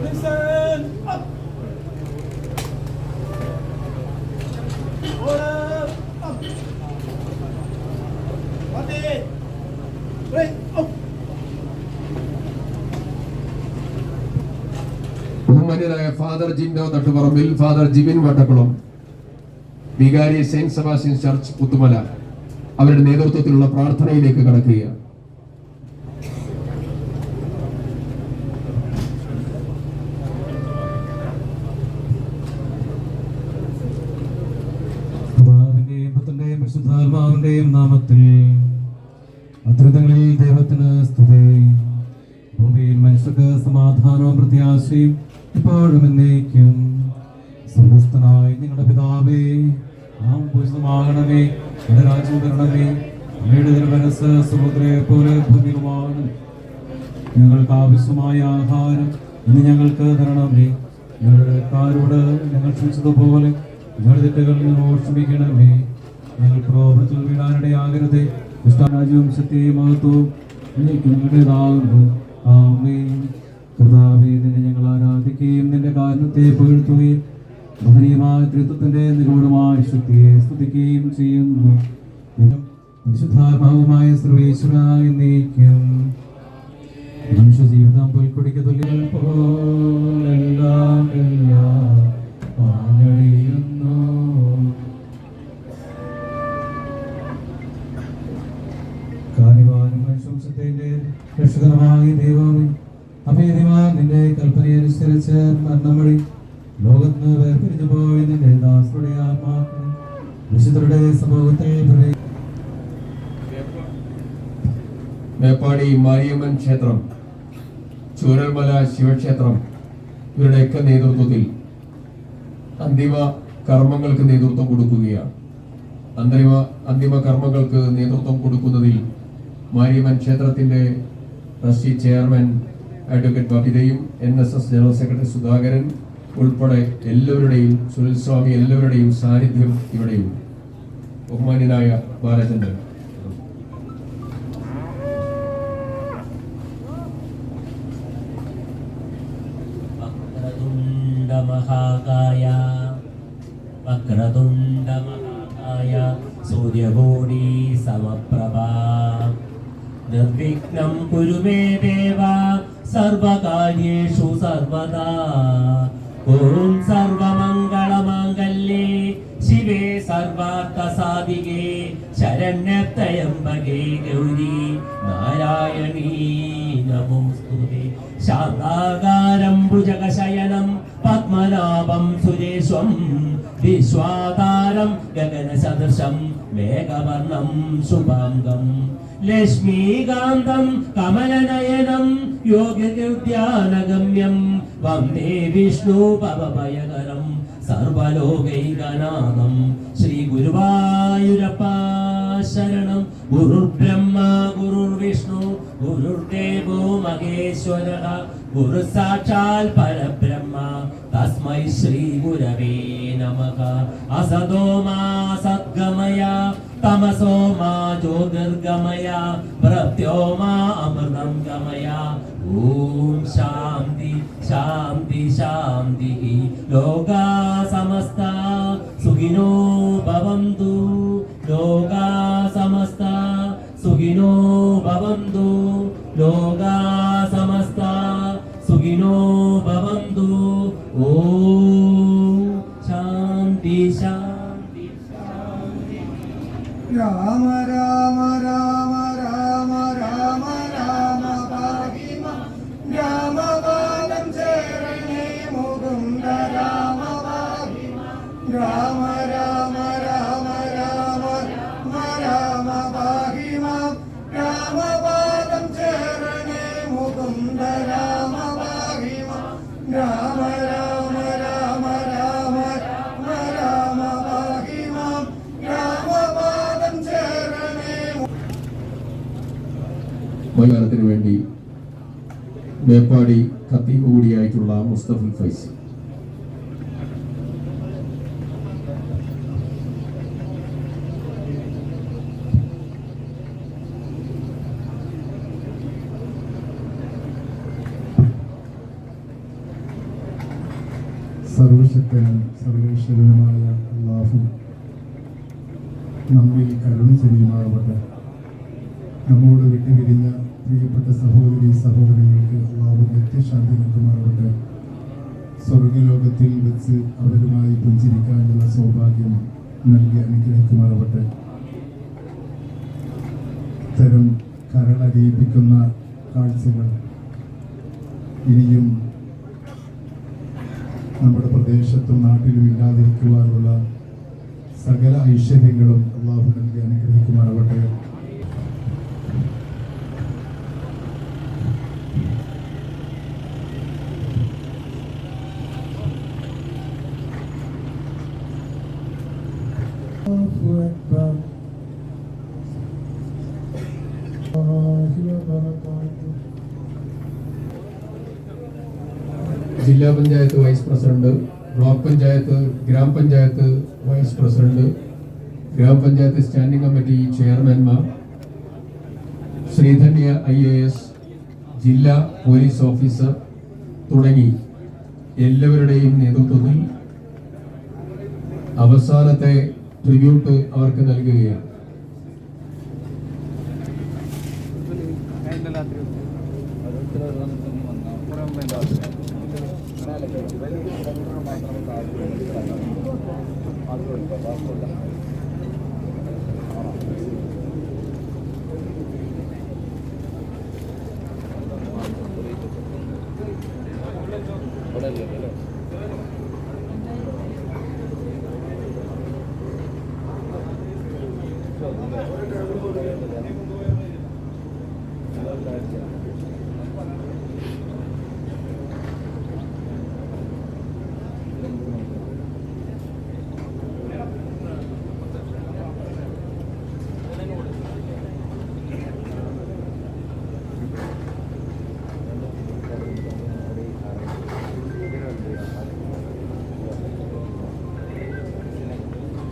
Listen up. Order up. Party. Break up. ബഹുമാന്യനായ father Jinto Thattuparambil, father Jibin Vattakulam, വികാരി saint Sebastian church Puthumala അവരുടെ നേതൃത്വത്തിലുള്ള പ്രാർത്ഥനയിലേക്ക് കടക്കുകയാണ്. പരിശുദ്ധാത്മാവിന്റെയും നാമത്തിൽ അത്യുന്നതങ്ങളിൽ ദൈവത്തിന് സ്തുതി. ഭൂമിയിൽ മനുഷ്യർക്ക് സമാധാനവും പ്രത്യാശയും ഇപ്പോഴും എന്നേക്കും. സ്വർഗ്ഗസ്ഥനായ നിങ്ങളുടെ പിതാവേ, നാം പൂജിതമാകണമേ, നിന്റെ രാജ്യം വരണമേ, അങ്ങയുടെ തിരുമനസ്സ് സ്വർഗ്ഗത്തിലെ പോലെ ഭൂമിയിലുമാണ്. ഞങ്ങൾക്ക് ആവശ്യമായ ആഹാരം ഇന്ന് ഞങ്ങൾക്ക് തരണമേ. ഞങ്ങളുടെ കാരോട് ഞങ്ങൾ ക്ഷമിച്ചതുപോലെ ഞങ്ങളുടെ തെറ്റുകൾ ഞങ്ങളോട് ക്ഷമിക്കണമേ. ഞങ്ങൾ പ്രലോഭനത്തിൽ വീഴാനിടയാകരുതേ. രാജ്യവും ശക്തിയും മഹത്വവും ഞങ്ങളുടേതാകുന്നു. ആമേൻ. കർത്താവേ, നിന്നെ ഞങ്ങൾ ആരാധിക്കുകയും നിന്റെ കാരുണ്യത്തെ പുകഴ്ത്തുകയും മഹനീയമായ ത്രിത്വത്തിന്റെ നിഗൂഢമായ ശക്തിയെ സ്തുതിക്കുകയും ചെയ്യുന്നു. പരിശുദ്ധാത്മാവുമായ സർവേശ്വരനായ എന്നേക്കും. മനുഷ്യ ജീവിതം പുൽക്കൊടിക്ക് തുല്യങ്ങൾ പോലെല്ലാം പാഞ്ഞടിയുന്നു. രക്ഷകരമായ ദൈവമേ, അഭേദ്യമായ നിന്റെ കൽപ്പനയനുസരിച്ച് മരണം വഴി ലോകത്ത് വേർപിരിഞ്ഞു പോയി നിന്റെ ദാസരുടെ ആത്മാക്കളെ വിശുദ്ധരുടെ സമൂഹത്തിൽ മേപ്പാടി മാരിയമ്മൻ ക്ഷേത്രം, ചൂരൽമല ശിവക്ഷേത്രം ഇവരുടെയൊക്കെ നേതൃത്വത്തിൽ അന്തിമ കർമ്മങ്ങൾക്ക് നേതൃത്വം കൊടുക്കുകയാണ്. അന്തിമ കർമ്മങ്ങൾക്ക് നേതൃത്വം കൊടുക്കുന്നതിൽ മാരിയമ്മൻ ക്ഷേത്രത്തിന്റെ ട്രസ്റ്റി ചെയർമാൻ അഡ്വക്കേറ്റ് ബബിതയും NSS ജനറൽ സെക്രട്ടറി സുധാകരൻ ഉൾപ്പെടെ എല്ലാവരുടെയും, സുനിൽ സ്വാമി എല്ലാവരുടെയും സാന്നിധ്യം ഇവിടെയുണ്ട്. ബഹുമാന്യനായ ബാലചന്ദ്രൻ. വക്രതുണ്ഡ മഹാകായ സൂര്യകോടി സമപ്രഭ നിർവിഘ്നം കുരു മേ ദേവ സർവകാര്യേഷു സർവദാ. ഓം സർവമംഗളമാംഗല്യേ ശിവേ സർവാർത്ഥസാധികേ ശരണ്യത്രയംബകേ ഗൗരി നാരായണീ നമോസ്തുതേ. ശാന്താകാരം ഭുജഗശയനം പത്മനാഭം സുരേശ്വം വിശ്വാധാരം ഗഗനസദൃശം മേഘവർണം ശുഭാംഗം ലക്ഷ്മീകാന്തം കമലനയനം യോഗകൃത്യാനഗമ്യം വന്ദേ വിഷ്ണു ഭവഭയകരം സർവലോകൈകനാഥം. ശ്രീ ഗുരുവായൂരപ്പ ശരണം. ഗുരുർബ്രഹ്മ ഗുരുർവിഷ്ണു ഗുരുർദേവോ മഹേശ്വരഃ ഗുരു സാക്ഷാൽ പരബ്രഹ്മ തസ്മൈ ശ്രീ ഗുരവേ നമഃ. അസതോ മാ സദ്ഗമയ തമസോ മാ ജ്യോതിർഗമയ പ്രത്യോ മാ അമൃതം ഗമയ. ഓം ശാന്തി ശാന്തി ശാന്തി. ലോകാ സമസ്ത സുഖിനോ ഭവന്തു. ലോകാ സമസ്ത സുഖിനോ ഭവന്തു. ലോകാ സമസ്ത സുഖിനോ ഭവന്തു. ഓം ശാന്തി ശാന്തി ശാന്തി. രാമ രാമ രാമ രാമ രാമ രാമ ഭാഗിമ രാമപാദം ചേരണേ മുകുന്ദ രാമ ഭാഗിമ. രാമ രാമ രാമ രാമ രാമ രാമ ഭാഗിമ രാമപാദം ചേരണേ മുകുന്ദ രാമ ഭാഗിമ. രാമ രാമ രാമ രാമ രാമ രാമ ഭാഗിമ രാമപാദം ചേരണേ. മലയാളത്തിന് വേണ്ടി മേപ്പാടി ഖത്തീബ് കൂടിയായിട്ടുള്ള മുസ്തഫുൽ ഫൈസി. സർവശക്തനും സർവേശ്വരനുമായ അല്ലാഹു നമ്മിൽ കരുണ ചെയ്യുമാറാവട്ടെ. നമ്മോട് വിട്ടുപിരിഞ്ഞ പ്രിയപ്പെട്ട സഹോദരി സഹോദരങ്ങൾക്ക് അല്ലാഹു നിത്യശാന്തി നൽകുമാറാവട്ടെ. സ്വർഗലോകത്തിൽ വെച്ച് അവരുമായി പുഞ്ചിരിക്കാനുള്ള സൗഭാഗ്യം നൽകി അനുഗ്രഹിക്കുമാറാവട്ടെ. ഇത്തരം കരളരിയിപ്പിക്കുന്ന കാഴ്ചകൾ ഇനിയും നമ്മുടെ പ്രദേശത്തും നാട്ടിലും ഇല്ലാതിരിക്കുവാനുള്ള സകല ഐശ്വര്യങ്ങളും അല്ലാഹു നൽകി അനുഗ്രഹിക്കുമാറാവട്ടെ. ജില്ലാ panchayat vice president, block panchayat, ഗ്രാമപഞ്ചായത്ത് വൈസ് പ്രസിഡന്റ്, ഗ്രാമപഞ്ചായത്ത് സ്റ്റാൻഡിംഗ് കമ്മിറ്റി ചെയർമാൻമാർ, ശ്രീധന്യ IAS ജില്ലാ പോലീസ് ഓഫീസർ തുടങ്ങി എല്ലാവരുടെയും നേതൃത്വത്തിൽ അവസാനത്തെ ട്രിബ്യൂട്ട് അവർക്ക് നൽകുകയാണ്.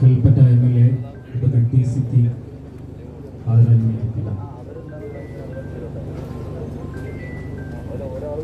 കൽപ്പറ്റ MLA സിറ്റി ആദരാഞ്ജലിയർപ്പിക്കുന്നു. ഒരാൾ